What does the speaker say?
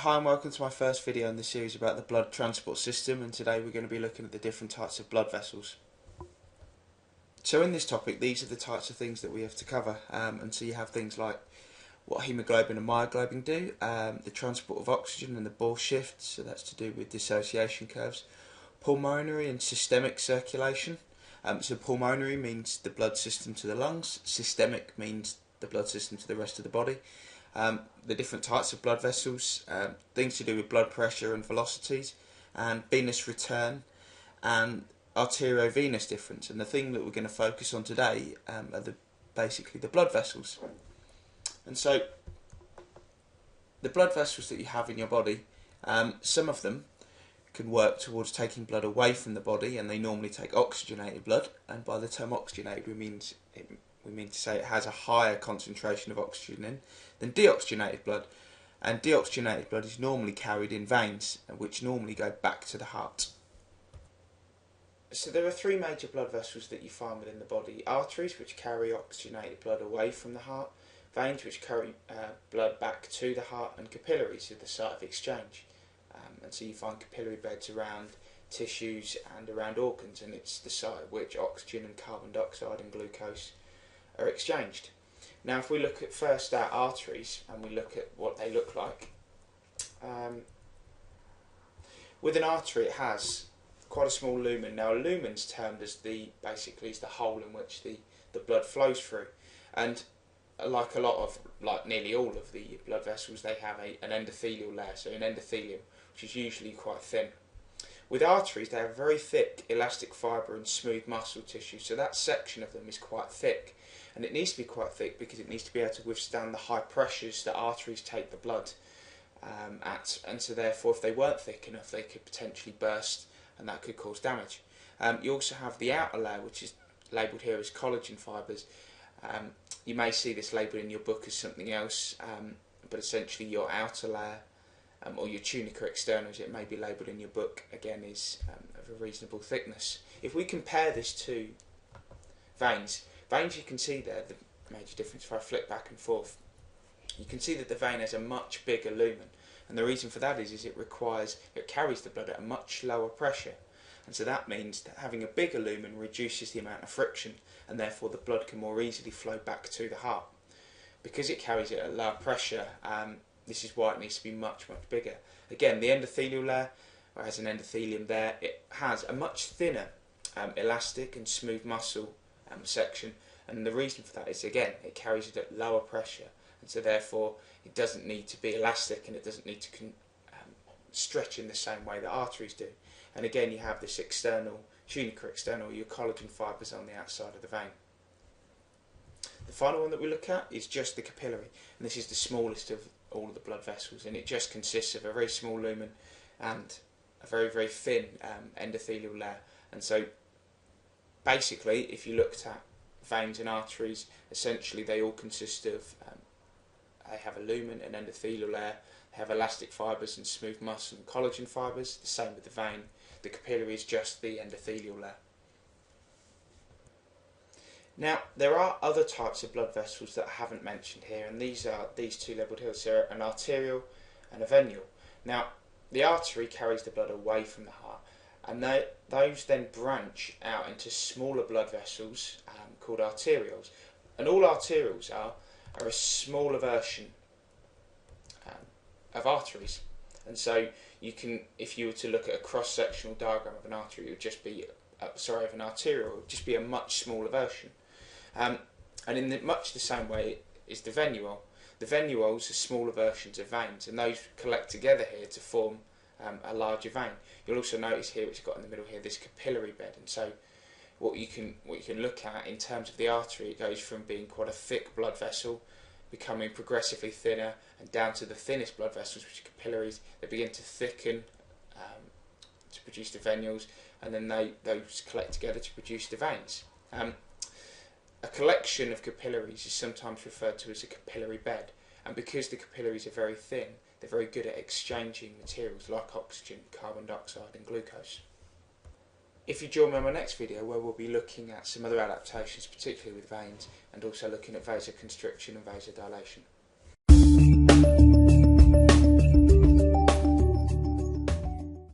Hi and welcome to my first video in the series about the blood transport system, and today we're going to be looking at the different types of blood vessels. So in this topic, these are the types of things that we have to cover, and so you have things like what hemoglobin and myoglobin do, the transport of oxygen and the Ball shift, so that's to do with dissociation curves, pulmonary and systemic circulation. So pulmonary means the blood system to the lungs, systemic means the blood system to the rest of the body. The different types of blood vessels, things to do with blood pressure and velocities, and venous return, and arteriovenous difference. And the thing that we're going to focus on today are basically the blood vessels. And so, the blood vessels that you have in your body, some of them can work towards taking blood away from the body, and they normally take oxygenated blood. And by the term oxygenated, we mean to say it has a higher concentration of oxygen in than deoxygenated blood, and deoxygenated blood is normally carried in veins, which normally go back to the heart. So there are three major blood vessels that you find within the body: arteries, which carry oxygenated blood away from the heart; veins, which carry blood back to the heart; and capillaries, at the site of exchange. And so you find capillary beds around tissues and around organs, and it's the site at which oxygen and carbon dioxide and glucose are exchanged. Now, if we look at first our arteries and we look at what they look like, with an artery it has quite a small lumen. Now, a lumen's termed as basically the hole in which the blood flows through, and like nearly all of the blood vessels, they have an endothelial layer, so an endothelium, which is usually quite thin. With arteries, they have very thick elastic fibre and smooth muscle tissue, so that section of them is quite thick. And it needs to be quite thick because it needs to be able to withstand the high pressures that arteries take the blood at. And so therefore, if they weren't thick enough, they could potentially burst, and that could cause damage. You also have the outer layer, which is labelled here as collagen fibres. You may see this labelled in your book as something else, but essentially your outer layer, or your tunica externa, as it may be labelled in your book, again is of a reasonable thickness. If we compare this to veins, you can see there the major difference. If I flick back and forth, you can see that the vein has a much bigger lumen, and the reason for that is it carries the blood at a much lower pressure, and so that means that having a bigger lumen reduces the amount of friction, and therefore the blood can more easily flow back to the heart. Because it carries it at lower pressure, this is why it needs to be much bigger. Again, the endothelial layer, or has an endothelium there, it has a much thinner elastic and smooth muscle section, and the reason for that is, again, it carries it at lower pressure, and so therefore it doesn't need to be elastic, and it doesn't need to stretch in the same way that arteries do. And again, you have this external tunica external, your collagen fibres on the outside of the vein. The final one that we look at is just the capillary, and this is the smallest of all of the blood vessels, and it just consists of a very small lumen and a very thin endothelial layer. And so basically, if you looked at veins and arteries, essentially they all consist of, they have a lumen, an endothelial layer, they have elastic fibres and smooth muscle and collagen fibres. The same with the vein. The capillary is just the endothelial layer. Now, there are other types of blood vessels that I haven't mentioned here, and these are these two labelled here, so an arteriole and a venule. Now, the artery carries the blood away from the heart, and those then branch out into smaller blood vessels called arterioles. And all arterioles are a smaller version of arteries. And so you can, if you were to look at a cross-sectional diagram of an artery, it would just be, of an arteriole, it would just be a much smaller version. And in much the same way is the venule. The venules are smaller versions of veins, and those collect together here to form a larger vein. You'll also notice here, which I've got in the middle here, this capillary bed. And so what you can look at in terms of the artery, it goes from being quite a thick blood vessel, becoming progressively thinner, and down to the thinnest blood vessels, which are capillaries. They begin to thicken to produce the venules, and then those collect together to produce the veins. A collection of capillaries is sometimes referred to as a capillary bed, and because the capillaries are very thin, they're very good at exchanging materials like oxygen, carbon dioxide and glucose. If you join me on my next video, where we'll be looking at some other adaptations, particularly with veins, and also looking at vasoconstriction and vasodilation.